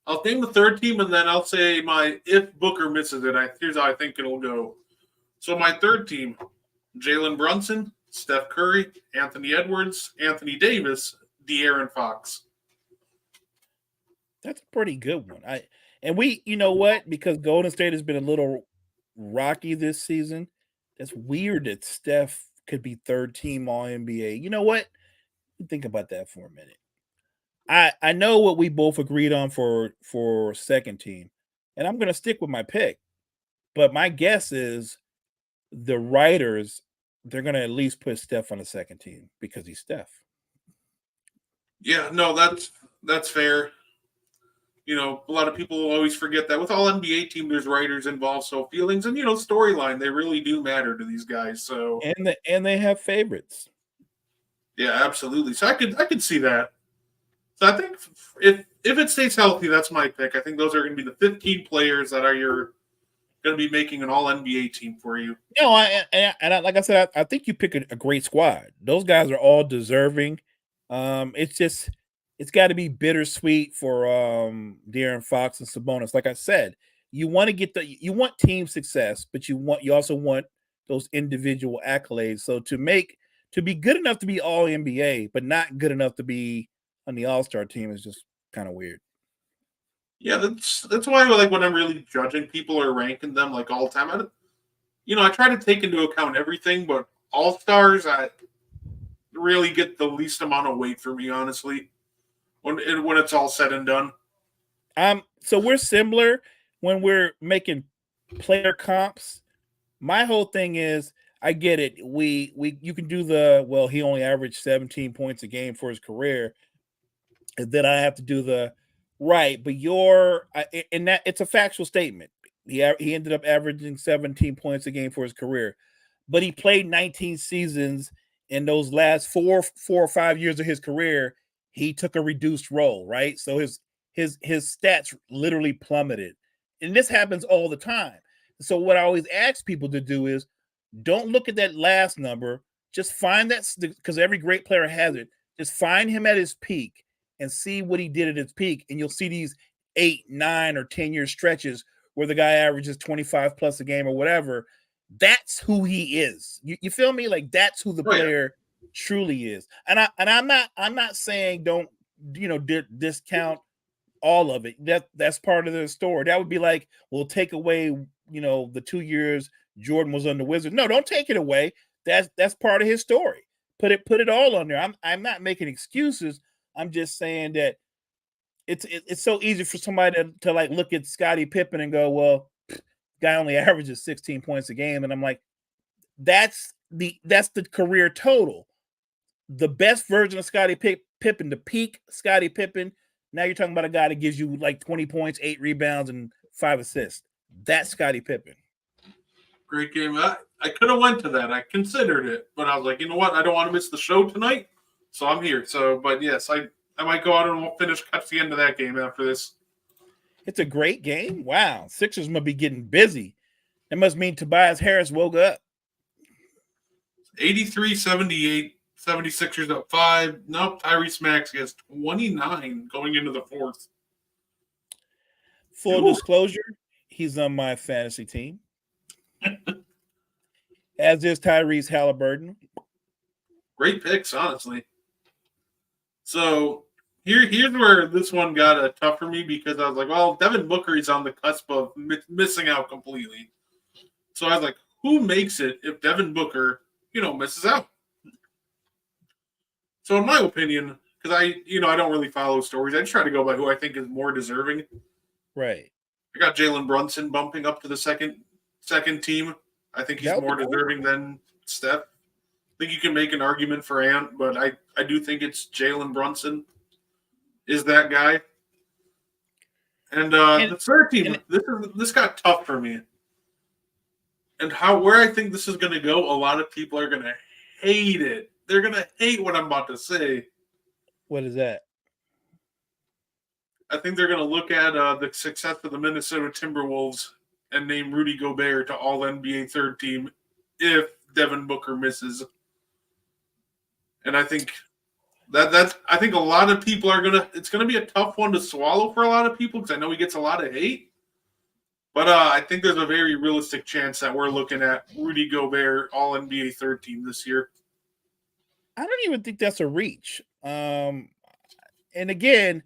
I'll name the third team and then I'll say my if Booker misses it. Here's how I think it'll go. So my third team: Jalen Brunson, Steph Curry, Anthony Edwards, Anthony Davis, De'Aaron Fox. That's a pretty good one. You know what? Because Golden State has been a little rocky this season. That's weird that Steph could be third team All NBA. You know what? Think about that for a minute. I know what we both agreed on for second team, and I'm going to stick with my pick. But my guess is the writers they're going to at least put Steph on the second team because he's Steph. Yeah, no, that's fair. A lot of people always forget that with all NBA team, there's writers involved, so feelings and storyline they really do matter to these guys. So And they have favorites. yeah, absolutely. So I could see that. So I think if it stays healthy, that's my pick. I think those are going to be the 15 players that are going to be making an All NBA team for you. No, like I said, I think you pick a great squad. Those guys are all deserving. It's got to be bittersweet for De'Aaron Fox and Sabonis. Like I said, you want team success, but you also want those individual accolades. So to be good enough to be all NBA, but not good enough to be on the All-Star team is just kind of weird. Yeah, that's why like when I'm really judging people or ranking them like all time, I try to take into account everything, but all stars I really get the least amount of weight for me, honestly, when it's all said and done. So we're similar when we're making player comps. My whole thing is I get it. We you can do he only averaged 17 points a game for his career. And then I have to do the right, but and that it's a factual statement. He ended up averaging 17 points a game for his career, but he played 19 seasons. In those last 4 or 5 years of his career, he took a reduced role, right? So his stats literally plummeted, and this happens all the time. So what I always ask people to do is don't look at that last number. Just find that, because every great player has it. Just find him at his peak and see what he did at his peak, and you'll see these 8, 9, or 10-year stretches where the guy averages 25 plus a game or whatever. That's who he is. You feel me? Like that's who the Oh, yeah. player truly is. And I'm not saying don't discount all of it. That's part of the story. That would be like, we'll take away, the 2 years Jordan was on the Wizards. No, don't take it away. That's part of his story. Put it all on there. I'm not making excuses. I'm just saying that it's so easy for somebody to like look at Scottie Pippen and go, well, guy only averages 16 points a game, and I'm like, that's the career total. The best version of Scottie Pippen, the peak Scottie Pippen. Now you're talking about a guy that gives you like 20 points, 8 rebounds, and 5 assists. That's Scottie Pippen. Great game. I could have went to that. I considered it, but I was like, you know what? I don't want to miss the show tonight, so I'm here. So, but yes, I might go out and catch the end of that game after this. It's a great game. Wow, Sixers must be getting busy. That must mean Tobias Harris woke up. 83-78, 76ers up 5. Nope, Tyrese Maxey has 29 going into the fourth. Full disclosure, he's on my fantasy team. As is Tyrese Halliburton. Great picks, honestly. So here's where this one got tough for me, because I was like, well, Devin Booker is on the cusp of missing out completely. So I was like, who makes it if Devin Booker, misses out? So in my opinion, because I don't really follow stories, I just try to go by who I think is more deserving. Right. I got Jalen Brunson bumping up to the second team. I think he's more deserving than Steph. I think you can make an argument for Ant, but I do think it's Jalen Brunson is that guy. And the third team, this got tough for me. And where I think this is going to go, a lot of people are going to hate it. They're going to hate what I'm about to say. What is that? I think they're going to look at the success of the Minnesota Timberwolves and name Rudy Gobert to All NBA third team if Devin Booker misses. And I think I think a lot of people it's gonna be a tough one to swallow for a lot of people, because I know he gets a lot of hate. But I think there's a very realistic chance that we're looking at Rudy Gobert All NBA third team this year. I don't even think that's a reach. And again,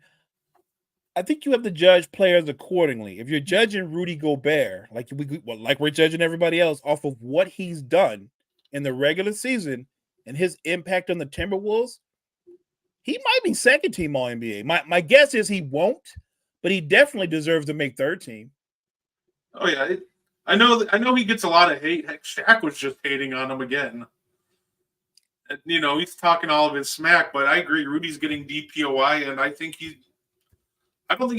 I think you have to judge players accordingly. If you're judging Rudy Gobert, like we're judging everybody else off of what he's done in the regular season and his impact on the Timberwolves, he might be second team All NBA. My guess is he won't, but he definitely deserves to make third team. Oh yeah, I know he gets a lot of hate. Heck, Shaq was just hating on him again. And, he's talking all of his smack, but I agree. Rudy's getting DPOI, and I don't think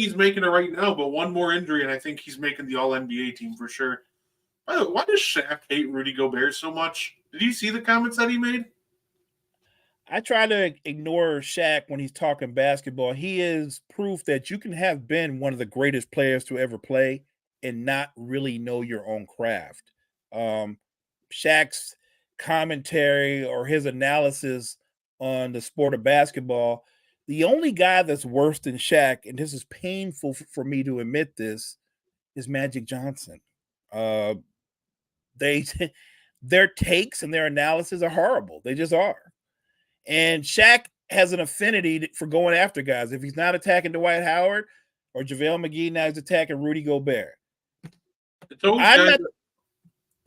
he's making it right now, but one more injury, and I think he's making the All NBA team for sure. By the way, why does Shaq hate Rudy Gobert so much? Did you see the comments that he made? I try to ignore Shaq when he's talking basketball. He is proof that you can have been one of the greatest players to ever play and not really know your own craft. Shaq's commentary or his analysis on the sport of basketball, the only guy that's worse than Shaq, and this is painful for me to admit this, is Magic Johnson. Uh, they their takes and their analysis are horrible. They just are. And Shaq has an affinity for going after guys. If he's not attacking Dwight Howard or JaVale McGee, now he's attacking Rudy Gobert. It's always I'm guys. not.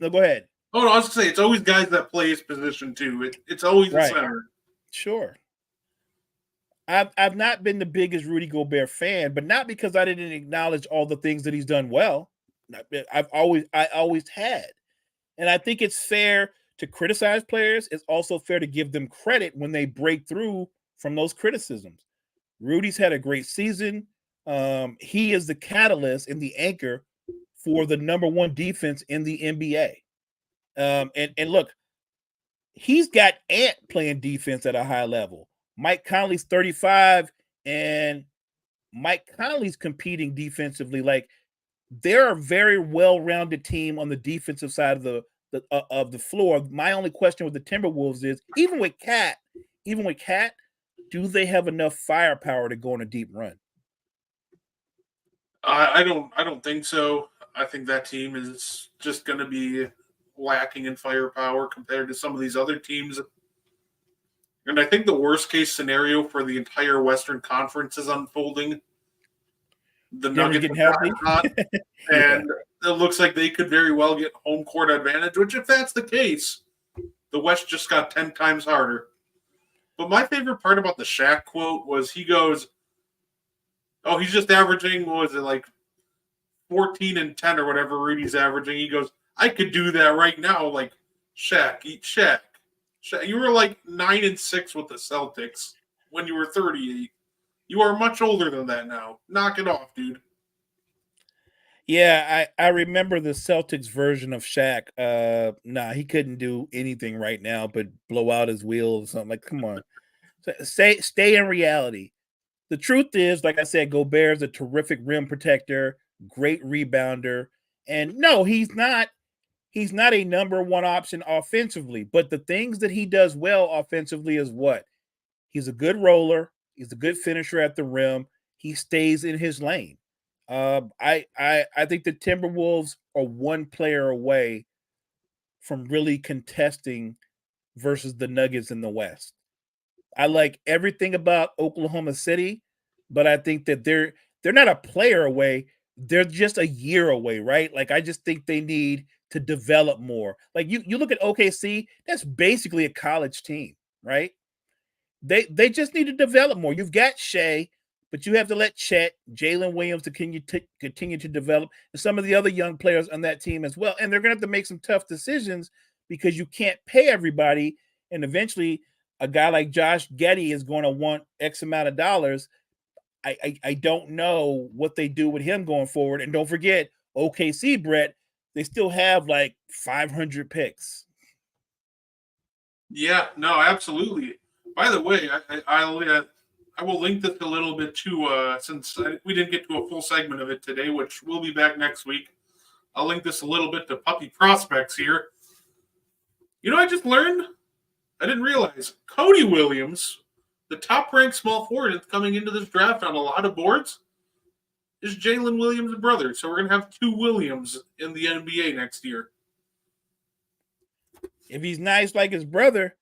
No, go ahead. Oh, no, I was going to say, it's always guys that play his position, too. It's always the Right. center. Sure. I've not been the biggest Rudy Gobert fan, but not because I didn't acknowledge all the things that he's done well. I always had. And I think it's fair to criticize players. It's also fair to give them credit when they break through from those criticisms. Rudy's had a great season. He is the catalyst and the anchor for the number one defense in the NBA. And look, he's got Ant playing defense at a high level. Mike Conley's 35, and Mike Conley's competing defensively. Like, they're a very well-rounded team on the defensive side of the floor. My only question with the Timberwolves is, even with Cat, do they have enough firepower to go on a deep run? I don't think so. I think that team is just going to be lacking in firepower compared to some of these other teams. And I think the worst case scenario for the entire Western Conference is unfolding. The Nuggets getting healthy, and it looks like they could very well get home court advantage. Which, if that's the case, the West just got 10 times harder. But my favorite part about the Shaq quote was he goes, "Oh, he's just averaging, what was it, like 14 and 10 or whatever Rudy's averaging." He goes, "I could do that right now." Like, Shaq, eat Shaq. You were like 9 and 6 with the Celtics when you were 38. You are much older than that now. Knock it off, dude. Yeah, I remember the Celtics version of Shaq. He couldn't do anything right now but blow out his wheel or something. Like, come on. Stay in reality. The truth is, like I said, Gobert's a terrific rim protector, great rebounder. And no, he's not a number one option offensively, but the things that he does well offensively is what? He's a good roller, he's a good finisher at the rim, he stays in his lane. I think the Timberwolves are one player away from really contesting versus the Nuggets in the West. I like everything about Oklahoma City, but I think that they're not a player away. They're just a year away, right? Like, I just think they need to develop more. Like, you look at OKC, that's basically a college team, right? They just need to develop more. You've got Shea, but you have to let Chet, Jalen Williams continue to develop, and some of the other young players on that team as well. And they're going to have to make some tough decisions because you can't pay everybody, and eventually a guy like Josh Giddey is going to want X amount of dollars. I don't know what they do with him going forward. And don't forget, OKC, Brett, they still have like 500 picks. Yeah, no, absolutely. By the way, I will link this a little bit too, since we didn't get to a full segment of it today, which we'll be back next week. I'll link this a little bit to puppy prospects here. You know, I just learned, I didn't realize, Cody Williams, the top-ranked small forward coming into this draft on a lot of boards, is Jalen Williams' brother. So we're going to have two Williams in the NBA next year. If he's nice like his brother,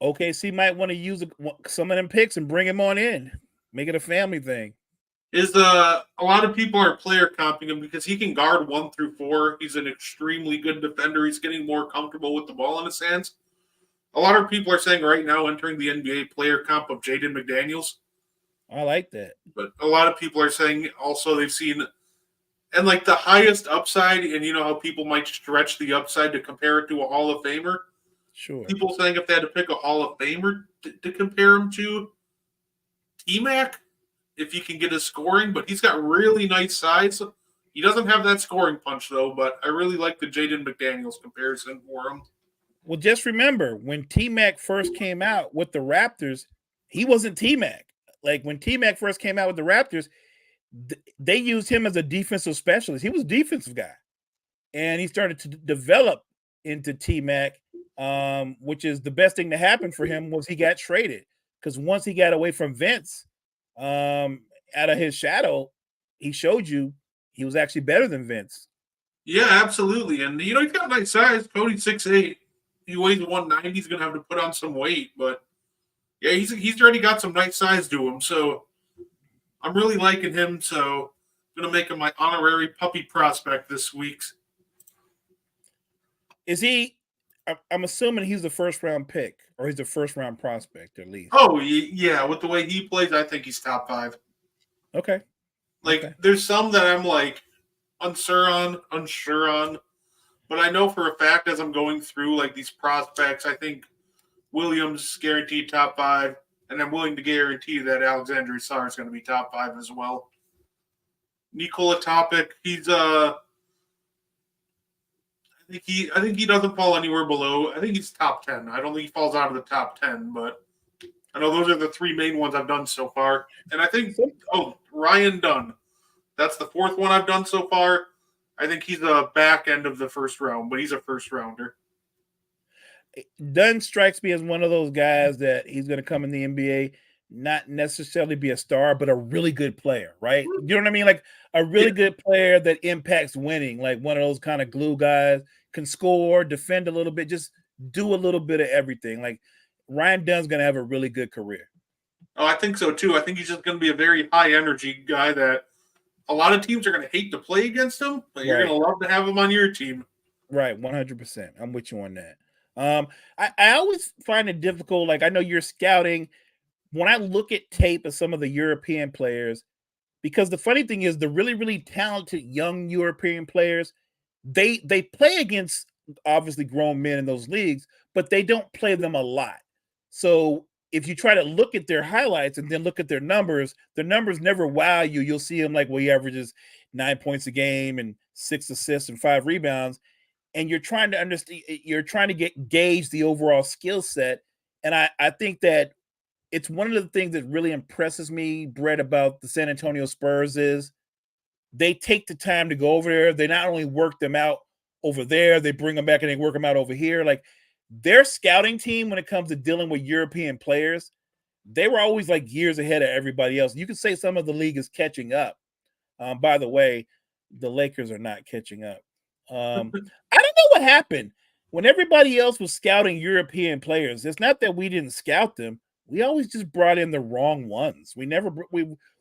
OKC might want to use some of them picks and bring him on in. Make it a family thing. A lot of people are player comping him because he can guard 1 through 4. He's an extremely good defender. He's getting more comfortable with the ball in his hands. A lot of people are saying right now, entering the NBA player comp of Jaden McDaniels. I like that. But a lot of people are saying also they've seen, and like the highest upside, and you know how people might stretch the upside to compare it to a Hall of Famer? Sure. People saying if they had to pick a Hall of Famer to compare him to, T-Mac, if you can get his scoring, but he's got really nice size. He doesn't have that scoring punch, though, but I really like the Jaden McDaniels comparison for him. Well, just remember, when T-Mac first came out with the Raptors, he wasn't T-Mac. Like, when T-Mac first came out with the Raptors, they used him as a defensive specialist. He was a defensive guy. And he started to develop into T-Mac, which is the best thing to happen for him was he got traded. Because once he got away from Vince, out of his shadow, he showed you he was actually better than Vince. Yeah, absolutely. And he's got nice size. Cody's 6'8". He weighs 190. He's gonna have to put on some weight, but yeah, he's already got some nice size to him. So I'm really liking him. So I'm gonna make him my honorary puppy prospect this week. Is he? I'm assuming he's the first round pick, or he's the first round prospect at least. Oh yeah, with the way he plays, I think he's top 5. Okay. Like there's some that I'm like unsure on, but I know for a fact as I'm going through like these prospects, I think Williams guaranteed top 5, and I'm willing to guarantee that Alexandre Sarr is going to be top 5 as well. Nikola Topic, he's I think he doesn't fall anywhere below. I think he's top 10. I don't think he falls out of the top 10, but I know those are the 3 main ones I've done so far. And I think Ryan Dunn. That's the 4th one I've done so far. I think he's the back end of the first round, but he's a first rounder. Dunn strikes me as one of those guys that he's going to come in the NBA, not necessarily be a star, but a really good player, right? You know what I mean? Like a really good player that impacts winning, like one of those kind of glue guys, can score, defend a little bit, just do a little bit of everything. Like Ryan Dunn's going to have a really good career. Oh, I think so too. I think he's just going to be a very high energy guy that a lot of teams are going to hate to play against him, but you're going to love to have him on your team. Right, 100%. I'm with you on that. I always find it difficult. Like I know you're scouting. When I look at tape of some of the European players, because the funny thing is the really, really talented young European players, they play against obviously grown men in those leagues, but they don't play them a lot. So if you try to look at their highlights and then look at their numbers never wow you. You'll see him like, well, he averages 9 points a game and 6 assists and 5 rebounds. And you're trying to understand, you're trying to gauge the overall skill set. And I think that it's one of the things that really impresses me, Brett, about the San Antonio Spurs is they take the time to go over there. They not only work them out over there, they bring them back and they work them out over here. Like their scouting team, when it comes to dealing with European players, they were always like years ahead of everybody else. You could say some of the league is catching up. By the way, the Lakers are not catching up. I don't know what happened when everybody else was scouting European players. It's not that we didn't scout them. We always just brought in the wrong ones. We've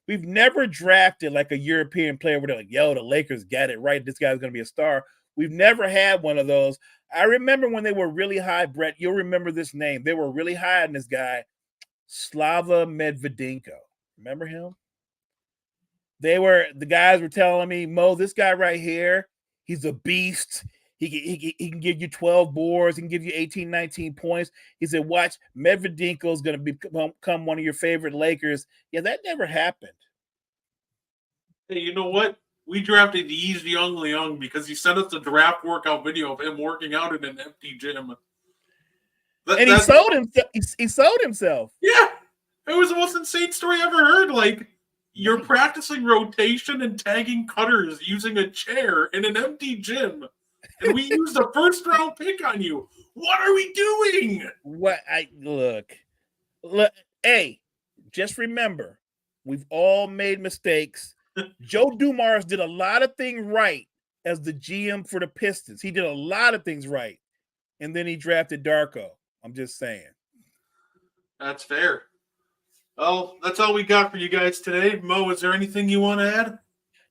never drafted like a European player where they're like, yo, the Lakers got it right. This guy's going to be a star. We've never had one of those. I remember when they were really high, Brett, you'll remember this name. They were really high on this guy, Slava Medvedenko. Remember him? The guys were telling me, Mo, this guy right here, he's a beast. He can give you 12 boards. He can give you 18, 19 points. He said, watch, Medvedenko is going to become one of your favorite Lakers. Yeah, that never happened. Hey, you know what? We drafted Yves Young Leung because he sent us a draft workout video of him working out in an empty gym. And he sold himself. He sold himself. Yeah. It was the most insane story I ever heard. Like, you're practicing rotation and tagging cutters using a chair in an empty gym. And we used a first round pick on you. What are we doing? Look, hey, just remember, we've all made mistakes. Joe Dumars did a lot of things right as the GM for the Pistons. He did a lot of things right. And then he drafted Darko. I'm just saying. That's fair. Well, that's all we got for you guys today. Mo, is there anything you want to add?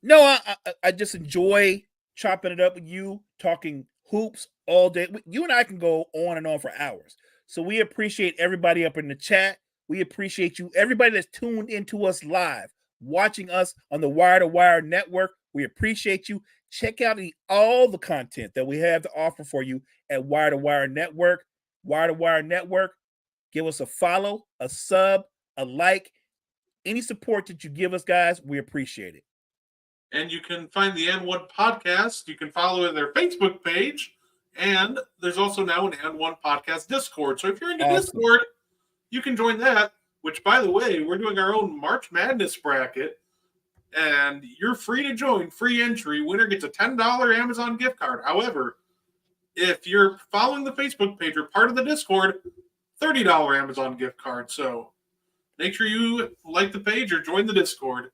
No, I just enjoy chopping it up with you, talking hoops all day. You and I can go on and on for hours. So we appreciate everybody up in the chat. We appreciate you, everybody that's tuned into us live, watching us on the Wire to Wire network. We appreciate you. Check out all the content that we have to offer for you at Wire to Wire Network. Wire to Wire Network. Give us a follow, a sub, a like. Any support that you give us, guys, we appreciate it. And you can find the N1 podcast. You can follow their Facebook page. And there's also now an N1 podcast Discord. So if you're into Discord, you can join that. Which, by the way, we're doing our own March Madness bracket. And you're free to join. Free entry. Winner gets a $10 Amazon gift card. However, if you're following the Facebook page or part of the Discord, $30 Amazon gift card. So make sure you like the page or join the Discord.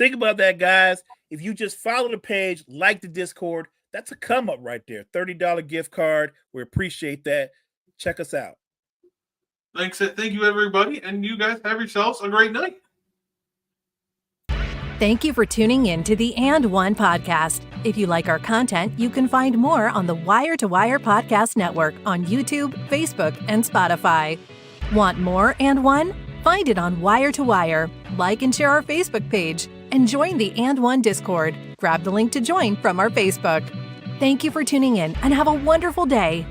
Think about that, guys. If you just follow the page, like the Discord, that's a come up right there. $30 gift card. We appreciate that. Check us out. Thank you, everybody, and you guys have yourselves a great night. Thank you for tuning in to the And One podcast. If you like our content, you can find more on the Wire to Wire Podcast Network on YouTube, Facebook, and Spotify. Want more And One? Find it on Wire to Wire. Like and share our Facebook page and join the And One Discord. Grab the link to join from our Facebook. Thank you for tuning in and have a wonderful day.